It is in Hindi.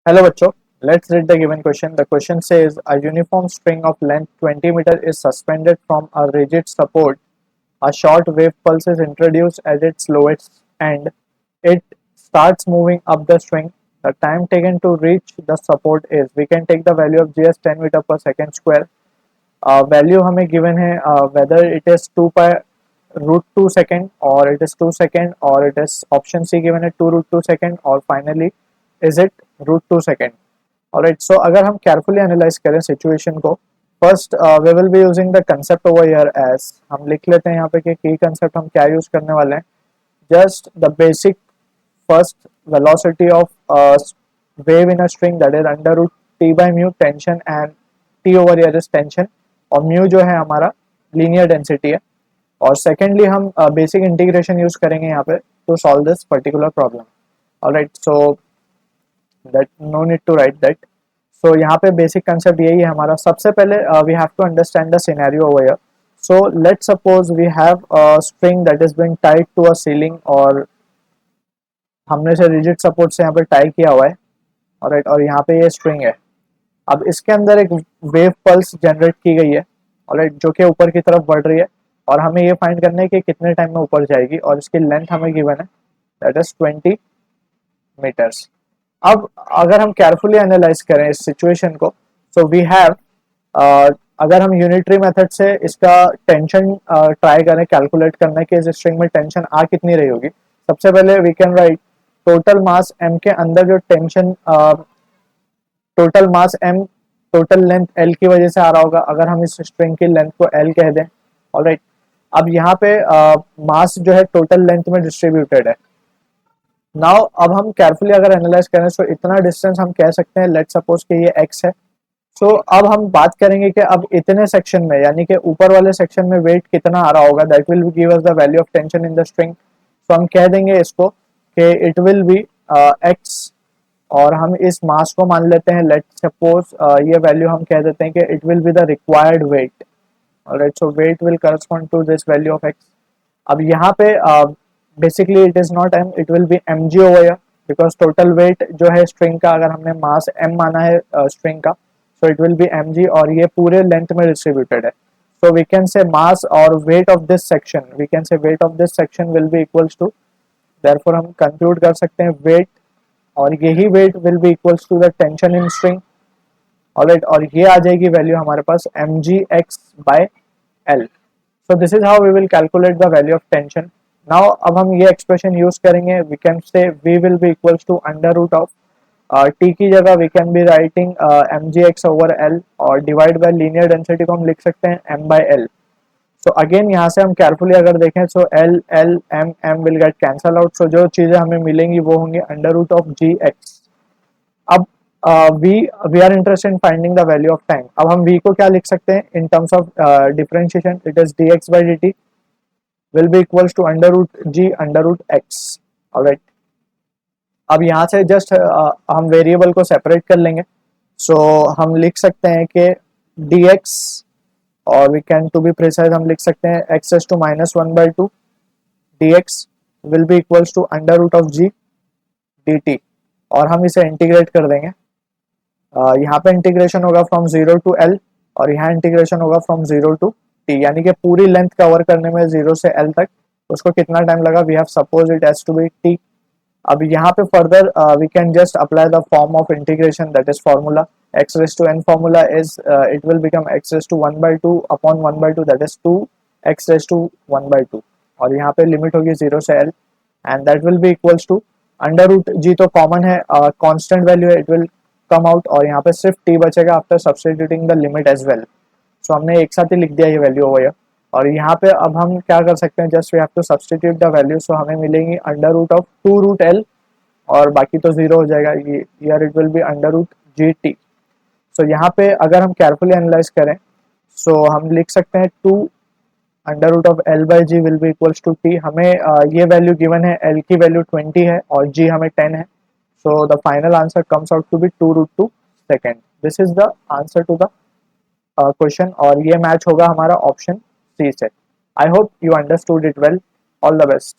Hello बच्चों, let's read the given question. The question says a uniform string of length 20 meter is suspended from a rigid support. A short wave pulse is introduced at its lowest end. It starts moving up the string. The time taken to reach the support is, we can take the value of g as 10 meter per second square. Value हमें given है whether it is 2 pi root 2 second or it is 2 second or it is option C given है 2 root 2 second or finally is it root 2 second. Alright, so अगर हम carefully analyze करें situation को, first we will be using the concept over here as, हम लिख लेते हैं यहाँ पे कि key concept हम क्या use करने वाले हैं. Just the basic first velocity of wave in a string, that is under root t by mu tension, and t over here is tension, और mu जो है हमारा linear density है. और secondly हम basic integration use करेंगे यहाँ पे to solve this particular problem. Alright, so that no need to write that. So यहाँ पे basic concept यही है हमारा. सबसे पहले we have to understand the scenario over here. So let's suppose we have a string that is being tied to a ceiling, और हमने इसे रिजिड सपोर्ट से यहाँ पे टाई किया हुआ है. ऑलराइट, और यहाँ पे ये स्ट्रिंग है. अब इसके अंदर एक वेव पल्स जनरेट की गई है, ऑलराइट, जो कि ऊपर की तरफ बढ़ रही है, और हमें ये फाइंड करना है कि कितने टाइम में ऊपर जाएगी, और इसकी लेंथ हमें गिवन है, दैट इज 20 मीटर्स. अब अगर हम केयरफुली एनालाइज करें इस सिचुएशन को, सो वी हैव, अगर हम यूनिटरी मेथड से इसका टेंशन ट्राई करें कैलकुलेट करना है कि इस स्ट्रिंग में टेंशन आ कितनी रही होगी. सबसे पहले we can write total mass m के अंदर जो tension, total mass m total length l की वजह से आ रहा होगा, अगर हम इस स्ट्रिंग की लेंथ को l कह दें. ऑलराइट, अब यहाँ पे मास जो है टोटल लेंथ में डिस्ट्रीब्यूटेड है. नाउ अब हम केयरफुली अगर एनालाइज करें तो इतना डिस्टेंस हम कह सकते हैं, लेट सपोज कि ये x है. सो अब हम बात करेंगे कि अब इतने सेक्शन में, यानी कि ऊपर वाले सेक्शन में वेट कितना आ रहा होगा, that will give us the value of tension in the string. So हम कह देंगे इसको कि इट विल बी x, और हम इस मास को मान लेते हैं, लेट सपोज ये वैल्यू हम कह देते हैं कि it will be the required weight. Alright, so weight will correspond to this value of x. अब यहाँ पे basically it is not m, it will be mg over here, because total weight जो है स्ट्रिंग का, अगर हमने मास m माना है स्ट्रिंग का, so it will be mg, और ये पूरे लेंथ में डिस्ट्रीब्यूटेड है. so we can say mass और weight of this section, we can say weight of this section will be equals to, therefore हम कंक्लूड कर सकते हैं weight, और यही weight will be equals to the tension in string. alright, और ये आ जाएगी वैल्यू हमारे पास mgx by l. so this is how we will calculate the value of tension. now अब हम ये एक्सप्रेशन यूज करेंगे, we can say v will be equals to under root of t की जगह we can be writing mgx over l, और डिवाइड बाय लीनियर डेंसिटी को हम लिख सकते हैं m by l. So again यहाँ से हम केयरफुली अगर देखें, so l l m m will get cancel out. So जो चीजें हमें मिलेंगी वो होंगी अंडर रूट ऑफ gx. अब we are interested in finding the value of time. अब हम v को क्या लिख सकते हैं इन terms of differentiation, it is dx by dt will be equals to under root g under root x. ऑलराइट, अब यहाँ से जस्ट हम वेरिएबल को सेपरेट कर लेंगे. सो हम लिख सकते हैं कि dx, और we can to be precise हम लिख सकते हैं x as to minus 1/2 dx will be equals to under root of g dt, और हम इसे इंटीग्रेट कर देंगे. यहाँ पे इंटीग्रेशन होगा फ्रॉम 0 टू l, और यहाँ इंटीग्रेशन होगा फ्रॉम 0 टू t, यानी कि पूरी लेंथ कवर करने में 0 से l तक उसको कितना टाइम लगा, we have suppose it as to be t. अब यहाँ पे further we can just apply the form of integration, that is formula x raise to n. Formula is it will become x raise to 1/2 upon 1/2, that is 2 x raise to 1/2, और यहाँ पे लिमिट होगी 0 से l, and that will be equals to under root g तो कॉमन है, कांस्टेंट वैल्यू है, इट विल कम आउट, और यहाँ पे सिर्फ t बचेगा after substituting the limit as well. So हमने एक साथ ही लिख दिया ये वैल्यू ओवर हियर. और यहाँ पे अब हम क्या कर सकते हैं, just we have to substitute the value. So हमें मिलेंगी under root of 2 root l, और बाकी तो जीरो हो जाएगा, ये यार it will be under root G T. So यहाँ पे अगर हम केयरफुली एनालाइज करें, सो हम लिख सकते हैं 2 under root of L by G will be equals to T. हमें ये वैल्यू गिवन है, एल की वैल्यू 20 है और जी हमें 10 है. So the final answer comes out to be 2 root 2 second. This is the answer to the question, और ये मैच होगा हमारा ऑप्शन सी से. I hope you understood it well. All the best.